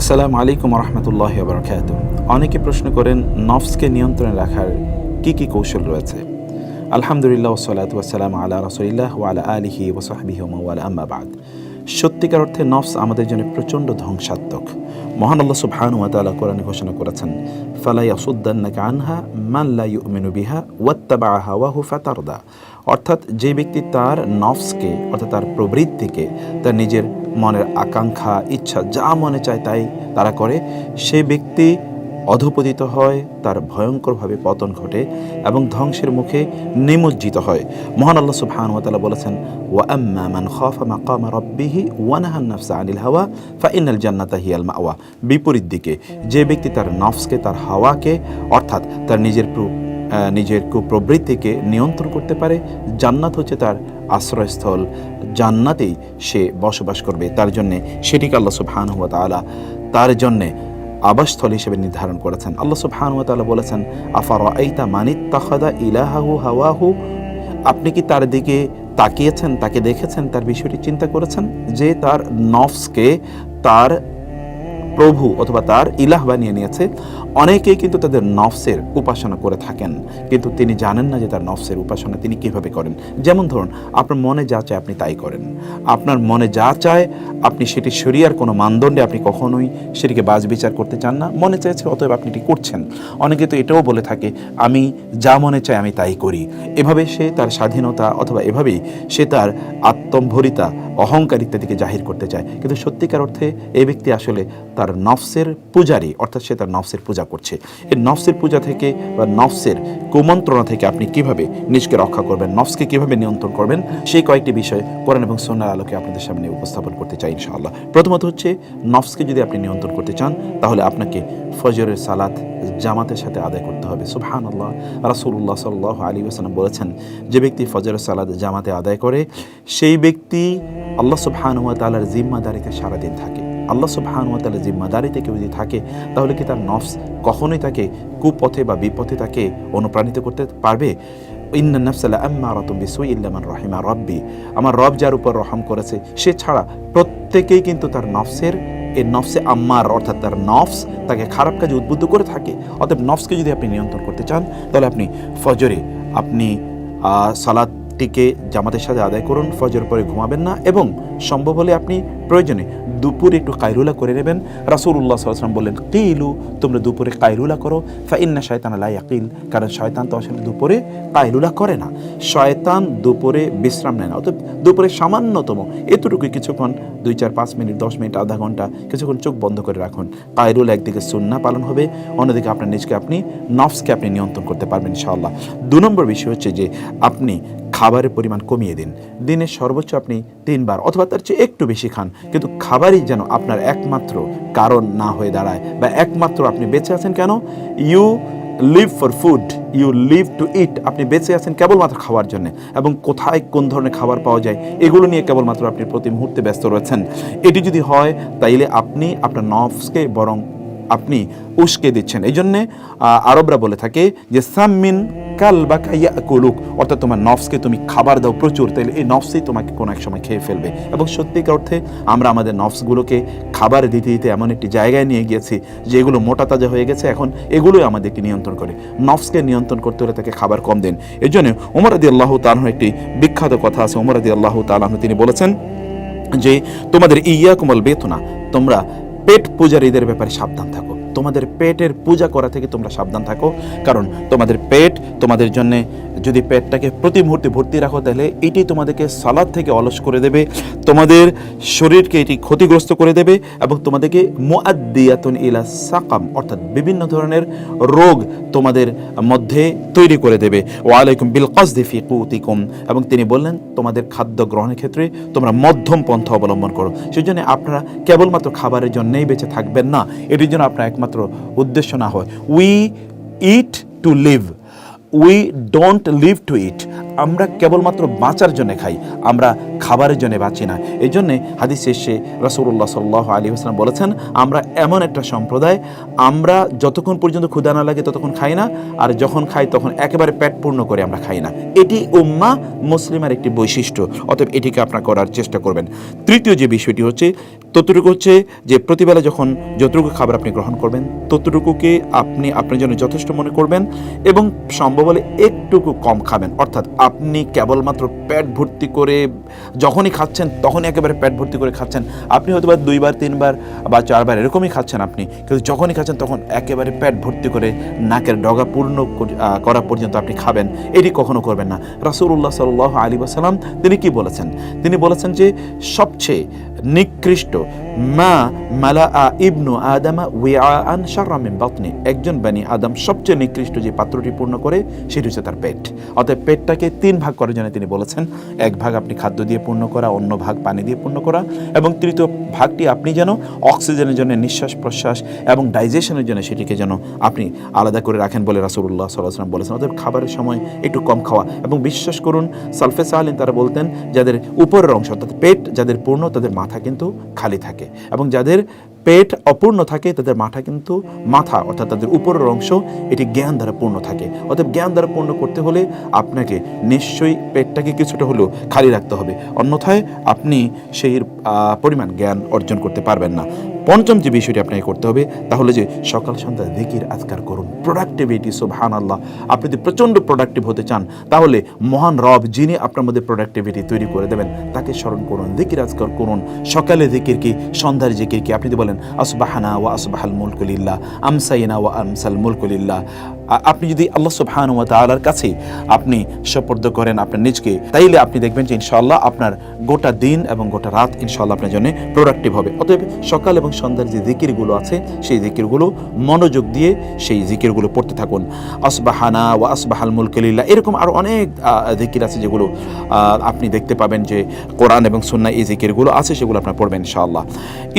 আসসালামু আলাইকুম রহমতুল্লাহ বারাকাতুহু। অনেকে প্রশ্ন করেন নফসকে নিয়ন্ত্রণে রাখার কি কি কৌশল রয়েছে। আলহামদুলিল্লাহ ওয়াসসালাতু ওয়াসসালামু আলা রাসূলিল্লাহ ওয়া আলা আলিহি ওয়া সাহবিহি ওয়া ওয়ালা, আম্মা বাদ। সত্যিকার অর্থে নফস আমাদের জন্য প্রচণ্ড ধ্বংসাত্মক। মহান আল্লাহ সুবহানাহু ওয়া তাআলা কোরআনে ঘোষণা করেছেন, ফালা ইয়াসুদ্দান্নাকা আনহা মান লা ইউমিনু বিহা ওয়াত্তাবা হাওয়াহু ফাতারদা। অর্থাৎ যে ব্যক্তি তার নফসকে অর্থাৎ তার প্রবৃত্তিকে, তার নিজের মনের আকাঙ্ক্ষা ইচ্ছা যা মনে চায় তাই তারা করে, সে ব্যক্তি অধঃপতিত হয়, তার ভয়ঙ্করভাবে পতন ঘটে এবং ধ্বংসের মুখে নিমজ্জিত হয়। মহান আল্লাহ সুবহানাহু ওয়া তাআলা বলেছেন, ওয়া আম্মা মান খাফা মাকামা রাব্বিহি ওয়া নাহান নাফসা আনিল হাওয়া ফাইনাল জান্নাতা হিয়াল মাওয়া। বিপরীত দিকে যে ব্যক্তি তার নফসকে, তার হাওয়াকে অর্থাৎ তার নিজের কুপ্রবৃত্তিকে নিয়ন্ত্রণ করতে পারে, জান্নাত হচ্ছে তার আশ্রয়স্থল, জান্নাতেই সে বসবাস করবে। তার জন্যে সেটিকে আল্লাহ সুবহানাহু ওয়া তাআলা তার জন্যে আবাসস্থল হিসেবে নির্ধারণ করেছেন। আল্লাহ সুবহানাহু ওয়া তাআলা বলেছেন, আফারাআইতা মানিত্তাখাযা ইলাহাহু হাওয়াহু। আপনি কি তার দিকে তাকিয়েছেন, তাকে দেখেছেন, তার বিষয়টি চিন্তা করেছেন যে তার নফসকে তার প্রভু অথবা তার ইলাহ বানিয়ে নিয়েছে। অনেকেই কিন্তু তাদের নফসের উপাসনা করে থাকেন, কিন্তু তিনি জানেন না যে তার নফসের উপাসনা তিনি কিভাবে করেন। যেমন ধরুন, আপনার মনে যা চায় আপনি তাই করেন। আপনার মনে যা চায় আপনি সেটি শরিয়ার কোনো মানদণ্ডে আপনি কখনোই সেটিকে বাজ বিচার করতে চান না। মনে চাইছে অতএব আপনি এটি করছেন। অনেকে তো এটাও বলে থাকে, আমি যা মনে চাই আমি তাই করি। এভাবে সে তার স্বাধীনতা অথবা এভাবেই সে তার আত্মম্ভরিতা, অহংকার ইত্যাদিকে জাহির করতে চায়। কিন্তু সত্যিকার অর্থে এই ব্যক্তি আসলে তার নফসের পূজারী, অর্থাৎ সে তার নফসের পূজা করছে। এই নফসের পূজা থেকে বা নফসের কুমন্ত্রণা থেকে আপনি কিভাবে নিজকে রক্ষা করবেন, নফসকে কিভাবে নিয়ন্ত্রণ করবেন, সেই কয়েকটি বিষয় কোরআন এবং সুন্নাহর আলোকে আপনাদের সামনে উপস্থাপন করতে চাই ইনশাআল্লাহ। প্রথমত হচ্ছে, নফসকে যদি আপনি নিয়ন্ত্রণ করতে চান তাহলে আপনাকে ফজরের সালাত জামাতের সাথে আদায় করতে হবে। সুবহানাল্লাহ, রাসূলুল্লাহ সাল্লাল্লাহু আলাইহি ওয়াসাল্লাম বলেছেন, যে ব্যক্তি ফজরের সালাত জামাতে আদায় করে সেই ব্যক্তি আল্লাহ সুবহানাহু ওয়া তাআলার জিম্মাদারিতে সারাদিন থাকে। আল্লাহ সুবহানাহু ওয়া তাআলার জিম্মাদারিতে কেউ যদি থাকে তাহলে কি তার নফস কখনোই তাকে কুপথে বা বিপথে তাকে অনুপ্রাণিত করতে পারবে? ইন্নান নাফসা লাআম্মারাতুম বিসুই ইল্লা মান রাহিমা রাব্বি। আমার রব যার উপর রহম করেছে সে ছাড়া প্রত্যেকেই কিন্তু তার নফসের এই নফসে আম্মার অর্থাৎ তার নফস তাকে খারাপ কাজে উদ্বুদ্ধ করে থাকে। অতএব নফসকে যদি আপনি নিয়ন্ত্রণ করতে চান তাহলে আপনি ফজরে আপনি সালাতটিকে জামাতের সাথে আদায় করুন, ফজর পরে ঘুমাবেন না, এবং সম্ভব হলে আপনি প্রয়োজনে দুপুরে একটু কায়লুলা করে নেবেন। রাসূলুল্লাহ সাল্লাল্লাহু আলাইহি ওয়াসাল্লাম বললেন, কিলু, তোমরা দুপুরে কায়লুলা করো, ফাইন্না শায়তানা লা ইয়াকিল, কারণ শয়তান তো আসলে দুপুরে কায়লুলা করে না। শয়তান দুপুরে বিশ্রাম নেয় না। অর্থাৎ দুপুরে সামান্যতম এতটুকু কিছুক্ষণ 2, 4, 5 মিনিট, 10 মিনিট, আধা ঘন্টা কিছুক্ষণ চোখ বন্ধ করে রাখুন। কায়লুলা একদিকে সুন্নাহ পালন হবে, অন্যদিকে আপনার নিজকে নফসকে আপনি নিয়ন্ত্রণ করতে পারবেন ইনশাআল্লাহ। 2 নম্বর বিষয় হচ্ছে যে আপনি খাবারের পরিমাণ কমিয়ে দিন। দিনে সর্বোচ্চ আপনি 3 বার অথবা তার চেয়ে একটু বেশি খান, কিন্তু খাবারই যেন আপনার একমাত্র কারণ না হয়ে দাঁড়ায় বা একমাত্র আপনি বেঁচে আছেন কেন। You live for food, you live to eat. আপনি বেঁচে আছেন কেবলমাত্র খাওয়ার জন্য, এবং কোথায় কোন ধরনের খাবার পাওয়া যায় এগুলো নিয়ে কেবলমাত্র আপনি প্রতি মুহূর্তে ব্যস্ত রয়েছেন। এটি যদি হয় তাইলে আপনি আপনার নফসকে বরং আপনি উস্কে দিচ্ছেন। এই জন্যে আরবরা বলে থাকে যে সাম্মিন কালবাকা ইয়াকুলুক, অর্থাৎ তোমার নফসকে তুমি খাবার দাও প্রচুর, তাহলে এই নফসই তোমাকে কোনো এক সময় খেয়ে ফেলবে। এবং সত্যিকার অর্থে আমরা আমাদের নফসগুলোকে খাবার দিতে দিতে এমন একটি জায়গায় নিয়ে গিয়েছি যে এগুলো মোটা তাজা হয়ে গেছে, এখন এগুলোই আমাদেরকে নিয়ন্ত্রণ করে। নফসকে নিয়ন্ত্রণ করতে হলে তাকে খাবার কম দেন। এই জন্য ওমর রাদিয়াল্লাহু তাআলার একটি বিখ্যাত কথা আছে। ওমর রাদিয়াল্লাহু তাআলা তিনি বলেছেন যে তোমাদের ইয়াকুমুল বেতনা, তোমরা পেট পূজারীদের ব্যাপারে সাবধান থাকো। তোমাদের পেটের পূজা করা থেকে তোমরা সাবধান থাকো, কারণ তোমাদের পেট তোমাদের জন্য, যদি পেটটাকে প্রতি মুহূর্তে ভর্তি রাখো তাহলে এটি তোমাদেরকে সালাত থেকে অলস করে দেবে, তোমাদের শরীরকে এটি ক্ষতিগ্রস্ত করে দেবে এবং তোমাদেরকে মুআদ্দিয়াতুন ইলা সাকাম, অর্থাৎ বিভিন্ন ধরনের রোগ তোমাদের মধ্যে তৈরি করে দেবে। ওয়া আলাইকুম বিল কসদি ফি কুতিকুম, এবং তিনি বললেন তোমাদের খাদ্য গ্রহণের ক্ষেত্রে তোমরা মধ্যম পন্থা অবলম্বন করো। সেই জন্য আপনারা কেবলমাত্র খাবারের জন্যই বেঁচে থাকবেন না, এটির জন্য আপনার একমাত্র উদ্দেশ্য না হয় we eat to live, we don't live to eat. আমরা কেবলমাত্র বাঁচার জন্য খাই, আমরা খাবারের জন্য বাঁচি না। এই জন্যে হাদিস শেষে রাসূলুল্লাহ সাল্লাল্লাহু আলাইহি ওয়াসাল্লাম বলেছেন, আমরা এমন একটা সম্প্রদায়, আমরা যতক্ষণ পর্যন্ত ক্ষুধা না লাগে ততক্ষণ খাই না, আর যখন খাই তখন একেবারে পেট পূর্ণ করে আমরা খাই না। এটি উম্মাহ মুসলিমের একটি বৈশিষ্ট্য, অতএব এটিকে আপনারা করার চেষ্টা করবেন। তৃতীয় যে বিষয়টি হচ্ছে ততটুকু হচ্ছে যে প্রতিবেলা যখন যতটুকু খাবার আপনি গ্রহণ করবেন ততটুকুকে আপনি আপনার জন্য যথেষ্ট মনে করবেন এবং সম্ভব হলে একটুকু কম খাবেন। অর্থাৎ আপনি কেবলমাত্র পেট ভর্তি করে যখনই খাচ্ছেন তখনই একেবারে পেট ভর্তি করে খাচ্ছেন। আপনি হয়তো বা 2বার 3বার বা 4বার এরকমই খাচ্ছেন আপনি, কিন্তু যখনই খাচ্ছেন তখন একেবারে পেট ভর্তি করে নাকের ডগা পূর্ণ করা পর্যন্ত আপনি খাবেন, এটি কখনো করবেন না। রাসূলুল্লাহ সাল্লাল্লাহু আলাইহি ওয়াসাল্লাম তিনি কি বলেছেন? তিনি বলেছেন যে সবচেয়ে নিকৃষ্ট মা মালাআ ইবনু আদামা ওয়াআন শাররা মিন বাতনি, একজন বনি আদম সবচেয়ে নিকৃষ্ট যে পাত্রটি পূর্ণ করে সেটি হচ্ছে তার পেট। অতএব পেটটাকে 3 ভাগ করার জন্য তিনি বলেছেন, 1 ভাগ আপনি খাদ্য দিয়ে পূর্ণ করা, অন্য ভাগ পানি দিয়ে পূর্ণ করা, এবং তৃতীয় ভাগটি আপনি যেন অক্সিজেনের জন্য, নিঃশ্বাস প্রশ্বাস এবং ডাইজেশনের জন্য সেটিকে যেন আপনি আলাদা করে রাখেন বলে রাসূলুল্লাহ সাল্লাল্লাহু আলাইহি ওয়াসাল্লাম বলেছেন। অতএব খাবারের সময় একটু কম খাওয়া, এবং বিশ্বাস করুন সালফে সালেহিন তারা বলতেন যাদের উপরের অংশ অর্থাৎ পেট যাদের পূর্ণ তাদের মাথা কিন্তু খালি থাকে, এবং যাদের পেট অপূর্ণ থাকে তাদের মাথা অর্থাৎ তাদের উপরের অংশ এটি জ্ঞান দ্বারা পূর্ণ থাকে। অতএব জ্ঞান দ্বারা পূর্ণ করতে হলে আপনাকে নিশ্চয়ই পেটটাকে কিছুটা হলেও খালি রাখতে হবে, অন্যথায় আপনি সেই পরিমাণ জ্ঞান অর্জন করতে পারবেন না। পঞ্চম যে বিষয়টি আপনাকে করতে হবে তাহলে যে সকাল সন্ধ্যা যিকির আজকার করুন, প্রোডাক্টিভিটি। সুবহানাল্লাহ, আপনি যদি প্রচণ্ড প্রোডাক্টিভ হতে চান তাহলে মহান রব যিনি আপনার মধ্যে প্রোডাক্টিভিটি তৈরি করে দেবেন তাকে স্মরণ করুন, যিকির আজকার করুন। সকালে যিকির কি, সন্ধ্যার যিকির কি? আপনি যদি বলেন আসবাহানা ওয়া আসবাহাল মুলকু লিল্লাহ, আমসাইনা ওয়া আমসাল মুলকু লিল্লাহ, আপনি যদি আল্লাহ সুবহানাহু ওয়া তাআলার কাছে আপনি সুপর্দ করেন আপনার নিজকে, তাইলে আপনি দেখবেন যে ইনশাআল্লাহ আপনার গোটা দিন এবং গোটা রাত ইনশাআল্লাহ আপনার জন্য প্রোডাক্টিভ হবে। অতএব সকাল এবং সন্ধ্যার যে জিকিরগুলো আছে সেই জিকিরগুলো মনোযোগ দিয়ে সেই জিকিরগুলো পড়তে থাকুন। আসবাহানা ওয়া আসবাহাল মুলকু লিল্লাহ, এরকম আরও অনেক জিকির আছে যেগুলো আপনি দেখতে পাবেন যে কোরআন এবং সুন্নাহ এই জিকিরগুলো আছে, সেগুলো আপনারা পড়বেন ইনশাআল্লাহ।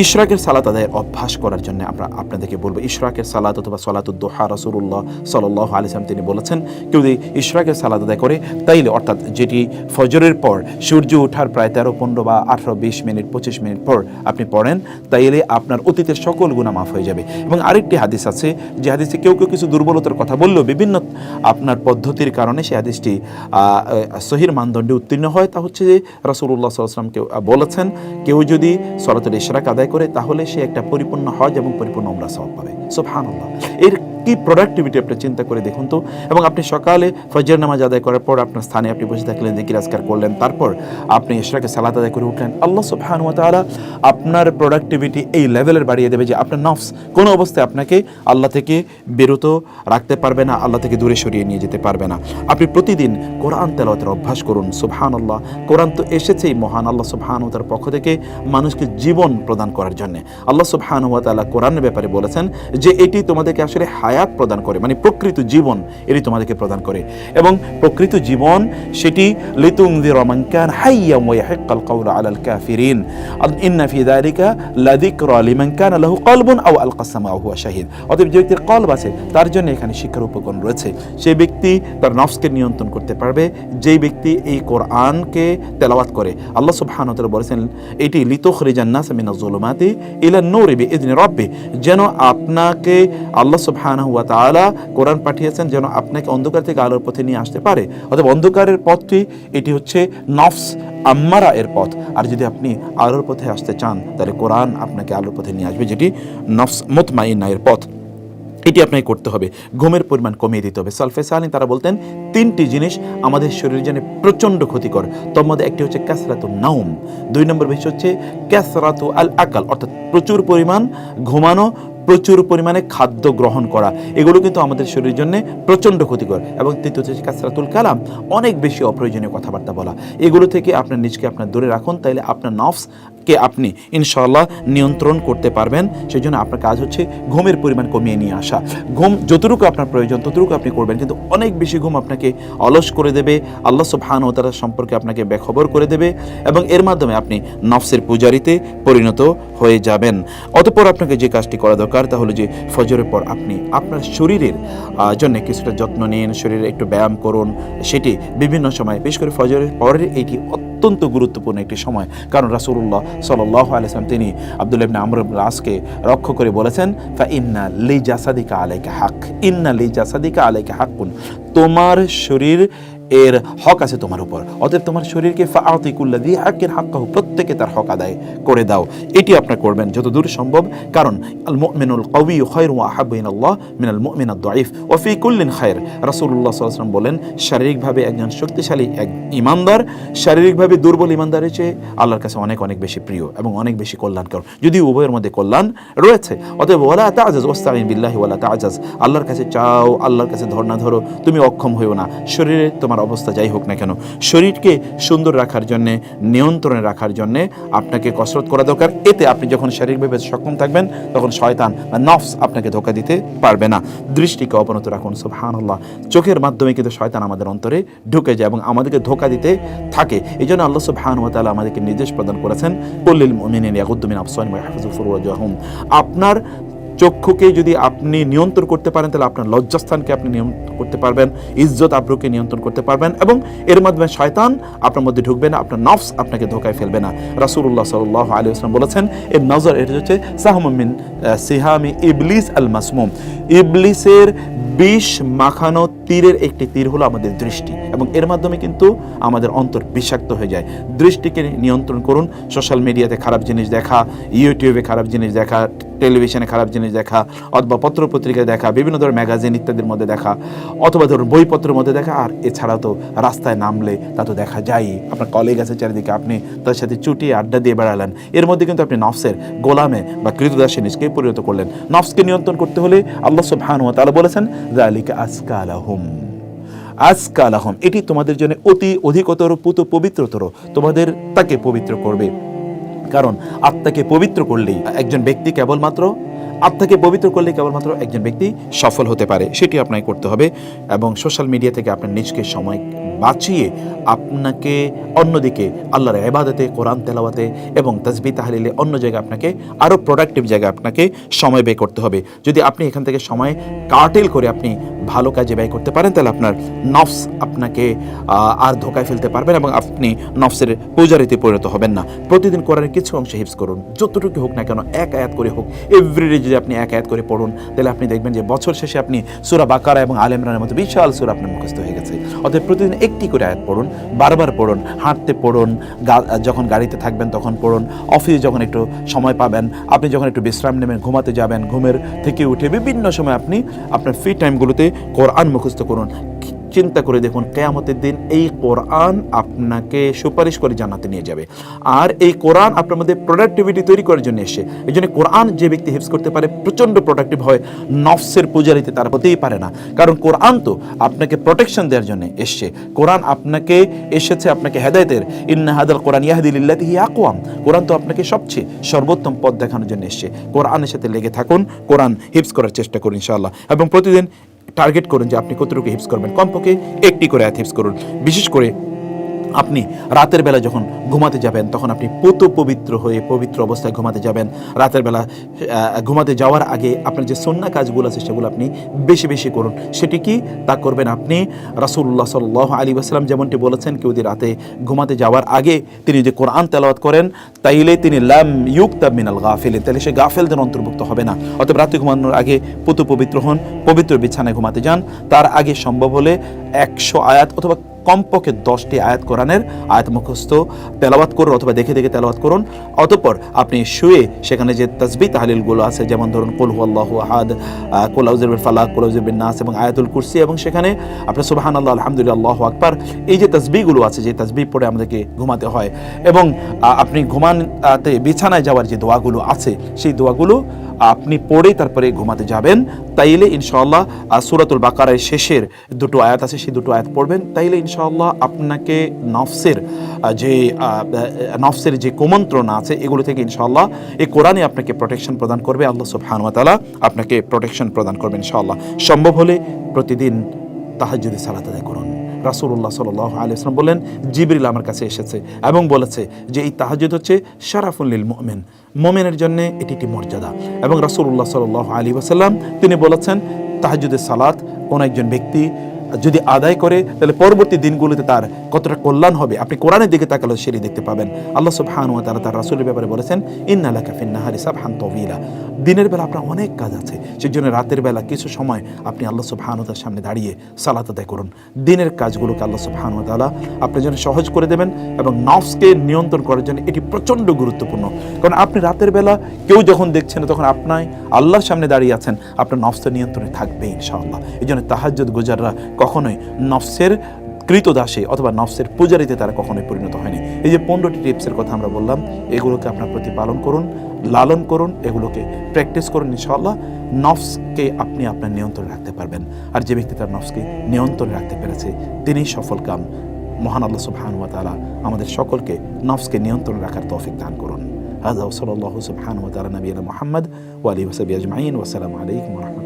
ইশরাকের সালাত আদায়ের অভ্যাস করার জন্য আপনাদেরকে বলবো ইশরাকের সালাত অথবা সালাতুদ দুহা, রাসূলুল্লাহ সাল্লাল্লাহু আলাইহি ওয়াসাল্লাম তিনি বলেছেন কেউ যদি ইশরাকের সালাত আদায় করে তাইলে অর্থাৎ যেটি ফজরের পর সূর্য ওঠার প্রায় 13-15 বা 18-20 মিনিট 25 মিনিট পর আপনি পড়েন, তাইলে আপনার অতীতের সকল গুনাহ মাফ হয়ে যাবে। এবং আরেকটি হাদিস আছে যে হাদিসে কেউ কিছু দুর্বলতার কথা বললেও বিভিন্ন আপনার পদ্ধতির কারণে সেই হাদিসটি সহিহ মানদণ্ডে উত্তীর্ণ হয়, তা হচ্ছে যে রাসূলুল্লাহ সাল্লাল্লাহু আলাইহি ওয়াসাল্লাম কেউ বলেছেন কেউ যদি সালাতুল ইশরাক আদায় করে তাহলে সে একটা পরিপূর্ণ হজ এবং পরিপূর্ণ উমরা সওয়াব পাবে। সুবহানাল্লাহ, এর কি প্রোডাক্টিভিটি আপনি চিন্তা করে দেখুন তো। এবং আপনি সকালে ফজর নামাজ আদায় করার পর আপনার স্থানে আপনি বসে থাকলেন, যিকির আজকার করলেন, তারপর আপনি ইশরাকের সালাত আদায় করে উঠলেন, আল্লাহ সুবহানাহু ওয়া তাআলা আপনার প্রোডাক্টিভিটি এই লেভেলের বাড়িয়ে দেবে যে আপনার নফস কোনো অবস্থায় আপনাকে আল্লাহ থেকে বিরত রাখতে পারবে না, আল্লাহ থেকে দূরে সরিয়ে নিয়ে যেতে পারবে না। আপনি প্রতিদিন কোরআন তেলাওয়াতের অভ্যাস করুন। সুবহানাল্লাহ, কোরআন তো এসেছেই মহান আল্লাহ সুবহানাহু ওয়া তাআলার পক্ষ থেকে মানুষকে জীবন প্রদান করার জন্য। আল্লাহ সুবহানাহু ওয়া তাআলা কোরআনের ব্যাপারে বলেছেন যে এটি তোমাদেরকে আসলে হায়াত প্রদান করে, মানে প্রকৃত জীবন এটি তোমাদেরকে প্রদান করে। এবং প্রকৃত জীবন সেটি লিতুনযিরা মান কানা হাইয়ান ওয়া ইয়াহিক্কাল কাওলু আলাল কাফিরিন ইন্না ফি যালিকা লাযিকরা লিমান কানা লাহু কলবুন আও আলকাস সামা ওয়া হুয়া শাহিদ। অতএব যে ব্যক্তির কলব আছে তার জন্য এখানে শিক্ষার উপকরণ রয়েছে। সেই ব্যক্তি তার নফসকে নিয়ন্ত্রণ করতে পারবে যেই ব্যক্তি এই কোরআনকে তেলাওয়াত করে। আল্লাহ সুবহানাহু ওয়া তাআলা বলেছেন এটি লিতুখরিজান নাস মিনাজ যুলুমাতি ইলান নূরি বিইذনি রাব্বি, যেন আপনাকে আল্লাহ সুবহানাহু ওয়া তাআলা কোরআন পাঠিয়েছেন যেন আপনাকে অন্ধকার থেকে আলোর পথে নিয়ে আসতে পারে। অতএব অন্ধকারের পথটি এটি হচ্ছে নফস আম্মারা এর পথ, আর যদি আপনি আলোর পথে আসতে চান তাহলে কোরআন আপনাকে আলোর পথে নিয়ে আসবে, যেটি নফস মুতমাইন্না এর পথ। এটি আপনাকে করতে হবে। ঘুমের পরিমাণ কমিয়ে দিতে হবে। সালফে সালেহিন তারা বলতেন 3টি জিনিস আমাদের শরীরের জন্য প্রচণ্ড ক্ষতিকর, তার মধ্যে একটি হচ্ছে কাসরাতুন নাওম, 2 নম্বর বিষয় হচ্ছে কাসরাতু আল আকাল অর্থাৎ প্রচুর পরিমাণ ঘুমানো, প্রচুর পরিমাণে খাদ্য গ্রহণ করা, এগুলো কিন্তু আমাদের শরীরের জন্য প্রচণ্ড ক্ষতিকর। এবং তৃতীয় হচ্ছে কাসরাতুল কালাম, অনেক বেশি অপ্রয়োজনীয় কথাবার্তা বলা। এগুলো থেকে আপনার নিজকে আপনার দূরে রাখুন, তাইলে আপনার নফসকে আপনি ইনশাআল্লাহ নিয়ন্ত্রণ করতে পারবেন। সেই জন্য আপনার কাজ হচ্ছে ঘুমের পরিমাণ কমিয়ে নিয়ে আসা। ঘুম যতটুকু আপনার প্রয়োজন ততটুকু আপনি করবেন, কিন্তু অনেক বেশি ঘুম আপনাকে অলস করে দেবে, আল্লাহ সুবহানাহু ওয়া তাআলা সম্পর্কে আপনাকে বেখবর করে দেবে, এবং এর মাধ্যমে আপনি নফসের পূজারিতে পরিণত হয়ে যাবেন। অতঃপর আপনাকে যে কাজটি করা দরকার তা হলো যে ফজরের পর আপনি আপনার শরীরের জন্য কিছুটা যত্ন নিন, শরীরে একটু ব্যায়াম করুন। সেটি বিভিন্ন সময়, বিশেষ করে ফজরের পরের এটি অত্যন্ত গুরুত্বপূর্ণ একটি সময়, কারণ রাসূলুল্লাহ সাল্লাল্লাহু আলাইহি ওয়াসাল্লাম তিনি আব্দুল্লাহ ইবনে আমর ইবনে আসকে লক্ষ্য করে বলেছেন ফা ইন্না লিজাসাদিকা আলাইকা হক, ইন্না লিজাসাদিকা আলাইকা হাক্কুন, তোমার শরীর এর হক আছে তোমার উপর। অতএব তোমার শরীরকে ফাআতি কুল্লাযী হাক্কিন হাক্কাহু, প্রত্যেকে তার হক আদায় করে দাও। এটি আপনি করবেন যতদূর সম্ভব। কারণ আল মুমিনুল কাওয়িয়্যু খায়রুন ওয়া আহাব্বু ইলাল্লাহ মিনাল মুমিনিদ দাঈফ ওয়া ফী কুল্লিন খায়র। রাসূলুল্লাহ সাল্লাল্লাহু আলাইহি ওয়াসাল্লাম বলেন, শারীরিকভাবে একজন শক্তিশালী এক ঈমানদার শারীরিকভাবে দুর্বল ঈমানদারের চেয়ে আল্লাহর কাছে অনেক অনেক বেশি প্রিয় এবং অনেক বেশি কল্যাণকর, যদি উভয়ের মধ্যে কল্যাণ রয়েছে। অতএব ওয়ালা তা'জাজ ওয়াস্তাঈন বিল্লাহি ওয়ালা তা'জাজ, আল্লাহর কাছে চাও, আল্লাহর কাছে ধর্ণা ধরো, তুমি অক্ষম হইও না। শরীরে তোমার অবস্থা যাই হোক না কেন, শরীরকে সুন্দর রাখার জন্যে, নিয়ন্ত্রণে রাখার জন্যে আপনাকে কসরত করা দরকার। এতে আপনি যখন শারীরিকভাবে সক্ষম থাকবেন তখন শয়তান বা নফস আপনাকে ধোঁকা দিতে পারবে না। দৃষ্টিকে অবনত রাখুন। সুবহানাল্লাহ, চোখের মাধ্যমে কিন্তু শয়তান আমাদের অন্তরে ঢুকে যায় এবং আমাদেরকে ধোঁকা দিতে থাকে। এই জন্য আল্লাহ সুবহানাহু ওয়া তাআলা আমাদেরকে নির্দেশ প্রদান করেছেন, কুল্লিল মুমিনিনা ইয়াগুদ্দু মিন আবসারিহিম ওয়া ইয়াহফাযু ফুরুজাহুম। আপনার চক্ষুকে যদি আপনি নিয়ন্ত্রণ করতে পারেন তাহলে আপনার লজ্জাস্থানকে আপনি নিয়ন্ত্রণ করতে পারবেন, ইজ্জত আবরুকে নিয়ন্ত্রণ করতে পারবেন এবং এর মাধ্যমে শয়তান আপনার মধ্যে ঢুকবে না, আপনার নফস আপনাকে ধোঁকায় ফেলবে না। রাসূলুল্লাহ সাল্লাল্লাহু আলাইহি ওয়াসাল্লাম বলেছেন, এর নজর, এটা হচ্ছে সাহমুম মিন সিহামি ইবলিস আল মাসমুম, ইবলিসের বিষ মাখানো তীরের একটি তীর হলো আমাদের দৃষ্টি, এবং এর মাধ্যমে কিন্তু আমাদের অন্তর বিষাক্ত হয়ে যায়। দৃষ্টিকে নিয়ন্ত্রণ করুন। সোশ্যাল মিডিয়াতে খারাপ জিনিস দেখা, ইউটিউবে খারাপ জিনিস দেখা, টেলিভিশনে খারাপ জিনিস দেখা, অথবা পত্রপত্রিকায় দেখা, বিভিন্ন ধরনের ম্যাগাজিন ইত্যাদির মধ্যে দেখা, অথবা ধরুন বইপত্রের মধ্যে দেখা। আর এছাড়াও তো রাস্তায় নামলে তা তো দেখা যায়, আপনার কলিগ আছে চারিদিকে, আপনি তার সাথে চুটিয়ে আড্ডা দিয়ে বেড়ালেন, এর মধ্যে কিন্তু আপনি নফসের গোলামে বা কৃতদাসে নিজকে পরিণত করলেন। নফসকে নিয়ন্ত্রণ করতে হলে আল্লাহ সুবহানাহু ওয়া তাআলা বলেছেন, যালিকা আসকালাহুম, আসকালাহুম, এটি তোমাদের জন্য অতি অধিকতর পবিত্রতর, তোমাদের তাকে পবিত্র করবে। কারণ আত্মাকে পবিত্র করলেই একজন ব্যক্তি কেবলমাত্র আত্মাকে পবিত্র করলে কেবলমাত্র একজন ব্যক্তি সফল হতে পারে। সেটি আপনাকে করতে হবে এবং সোশ্যাল মিডিয়া থেকে আপনার নিজকে সময় বাঁচিয়ে আপনাকে অন্যদিকে আল্লাহর ইবাদতে, কোরআন তেলাওয়াতে এবং তাসবিহ তাহলিলে অন্য জায়গায় আপনাকে আরও প্রোডাক্টিভ জায়গায় আপনাকে সময় ব্যয় করতে হবে। যদি আপনি এখান থেকে সময় কাটেল করে আপনি ভালো কাজে ব্যয় করতে পারেন তাহলে আপনার নফস আপনাকে আর ধোকায় ফেলতে পারবেন এবং আপনি নফসের পূজারিতে পরিণত হবেন না। প্রতিদিন কোরআনের কিছু অংশ হিফজ করুন, যতটুকু হোক না কেন, এক আয়াত করে হোক। এভরিডে যদি আপনি এক আয়াত করে পড়ুন তাহলে আপনি দেখবেন যে বছর শেষে আপনি সূরা বাকারা এবং আলে ইমরানের মতো বিশাল সূরা আপনার মুখস্থ হয়ে গেছে। অতএব প্রতিদিন একটি করে আয়াত পড়ুন, বারবার পড়ুন, হাঁটতে পড়ুন, যখন গাড়িতে থাকবেন তখন পড়ুন, অফিসে যখন একটু সময় পাবেন, আপনি যখন একটু বিশ্রাম নেবেন, ঘুমাতে যাবেন, ঘুমের থেকে উঠে বিভিন্ন সময় আপনি আপনার ফ্রি টাইমগুলোতে কোরআন মুখস্থ করুন। চিন্তা করে দেখুন, কিয়ামতের দিন এই কোরআন আপনাকে সুপারিশ করে জান্নাতে নিয়ে যাবে। আর এই কোরআন আপনার মধ্যে প্রোডাক্টিভিটি তৈরি করার জন্য এসে, এই জন্য কোরআন যে ব্যক্তি হিফজ করতে পারে প্রচণ্ড প্রোডাক্টিভ হয়, নফসের পূজারিতে তার হতেই পারে না। কারণ কোরআন তো আপনাকে প্রোটেকশন দেওয়ার জন্য এসছে, কোরআন আপনাকে এসেছে আপনাকে হেদায়েতের, ইন্না হাদাল কোরআন ইয়াহদি লিল্লাতি হিয়া আকওয়াম, কোরআন তো আপনাকে সবচেয়ে সর্বোত্তম পথ দেখানোর জন্য এসছে। কোরআনের সাথে লেগে থাকুন, কোরআন হিফজ করার চেষ্টা করুন ইনশাআল্লাহ, এবং প্রতিদিন টার্গেট করুন যে আপনি কতটুকু হিফজ করবেন। কমপক্ষে একটি করে আয়াত হিফজ করুন। বিশেষ করে আপনি রাতের বেলা যখন ঘুমাতে যাবেন তখন আপনি পবিত্র হয়ে পবিত্র অবস্থায় ঘুমাতে যাবেন। রাতের বেলা ঘুমাতে যাওয়ার আগে আপনার যে সুন্নাহ কাজগুলো আছে সেগুলো আপনি বেশি বেশি করুন। সেটি কি তা করবেন আপনি রাসূলুল্লাহ সাল্লাল্লাহু আলাইহি ওয়াসাল্লাম যেমনটি বলেছেন, কেউ যদি রাতে ঘুমাতে যাওয়ার আগে তিনি যে কোরআন তেলাওয়াত করেন তাইলে তিনি লাম ইউকতাব মিনাল গাফিলিন, তাহলে সে গাফেলদের অন্তর্ভুক্ত হবে না। অতএব রাতে ঘুমানোর আগে পবিত্র হন, পবিত্র বিছানায় ঘুমাতে যান। তার আগে সম্ভব হলে 100 আয়াত অথবা কমপক্ষে 10টি আয়াত কোরআনের আয়াত মুখস্থ তেলাওয়াত করুন অথবা দেখে দেখে তেলাওয়াত করুন। অতঃপর আপনি শুয়ে সেখানে যে তাসবিহ তাহলিলগুলো আছে, যেমন ধরুন কুল হুয়াল্লাহু আহাদ, কুল আউযু বিল ফালাক, কুল আউযু বিন নাস এবং আয়াতুল কুরসি, এবং সেখানে আপনি সুবহানাল্লাহ, আলহামদুলিল্লাহ, আল্লাহু আকবার, এই যে তাসবিহগুলো আছে, যে তাসবিহ পড়ে আমাদেরকে ঘুমাতে হয়, এবং আপনি ঘুমাতে বিছানায় যাওয়ার যে দোয়াগুলো আছে সেই দোয়াগুলো আপনি পড়ে তারপরে ঘুমাতে যাবেন। তাইলে ইনশাআল্লাহ সূরাতুল বাকারার শেষের দুটো আয়াত আছে, সেই দুটো আয়াত পড়বেন। তাইলে ইনশাআল্লাহ আপনাকে নফসের যে কুমন্ত্রণা আছে এগুলো থেকে ইনশাআল্লাহ এই কোরআনে আপনাকে প্রোটেকশন প্রদান করবে। আল্লাহ সুবহানাহু ওয়া তাআলা আপনাকে প্রোটেকশন প্রদান করবেন ইনশাআল্লাহ। সম্ভব হলে প্রতিদিন তাহাজ্জুদে সালাত আদায় করুন। রাসূলুল্লাহ সাল্লাল্লাহু আলাইহি ওয়াসাল্লাম বলেন, জিবরিল আমার কাছে এসেছে এবং বলেছে যে এই তাহাজ্জুদ হচ্ছে শারাফুল লিল মুমিন, মুমিনের জন্য এটি একটি মর্যাদা। এবং রাসূলুল্লাহ সাল্লাল্লাহু আলাইহি ওয়াসাল্লাম তিনি বলেছেন, তাহাজ্জুদের সালাত কোন একজন ব্যক্তি যদি আদায় করে তাহলে পরবর্তী দিনগুলোতে তার কতটা কল্যাণ হবে আপনি কোরআনের দিকে তাকালে সেটি দেখতে পাবেন। আল্লাহ সুবহানাহু ওয়া তাআলা তার রাসূলের ব্যাপারে বলেছেন, ইন্না লাকা ফিন নাহারি সাবহান তাওয়িলা, দিনের বেলা আপনার অনেক কাজ আছে, সেই জন্য রাতের বেলা কিছু সময় আপনি আল্লাহ সুবহানাহু ওয়া তাআলার সামনে দাঁড়িয়ে সালাত আদায় করুন। দিনের কাজগুলোকে আল্লাহ সুবহানাহু ওয়া তাআলা আপনার জন্য সহজ করে দেবেন এবং নফসকে নিয়ন্ত্রণ করার জন্য এটি প্রচণ্ড গুরুত্বপূর্ণ। কারণ আপনি রাতের বেলা কেউ যখন দেখছেন না, তখন আপনি আল্লাহর সামনে দাঁড়িয়ে আছেন, আপনার নফসের নিয়ন্ত্রণে থাকবে ইনশাআল্লাহ। এই জন্য তাহাজ্জুদ গুজাররা কখনোই নফসের কৃতদাসে অথবা নফসের পূজারিতে তারা কখনোই পরিণত হয়নি। এই যে 15টি টিপসের কথা আমরা বললাম, এগুলোকে আপনার প্রতি পালন করুন, লালন করুন, এগুলোকে প্র্যাকটিস করুন, ইনশাআল্লাহ নফসকে আপনি আপনার নিয়ন্ত্রণে রাখতে পারবেন। আর যে ব্যক্তি তার নফসকে নিয়ন্ত্রণে রাখতে পেরেছে তিনিই সফল কাম। মহান আল্লাহ সুবহানাহু ওয়া তাআলা আমাদের সকলকে নফসকে নিয়ন্ত্রণে রাখার তৌফিক দান করুন। হাযা ওয়া সাল্লাল্লাহু সুবহানাহু ওয়া তাআলা নবিয়ানা মুহাম্মদ ওয়া আলিহি ওয়া সাহবিহি আজমাইন। ওয়া আসসালামু আলাইকুম ওয়া রাহমাতুল্লাহ।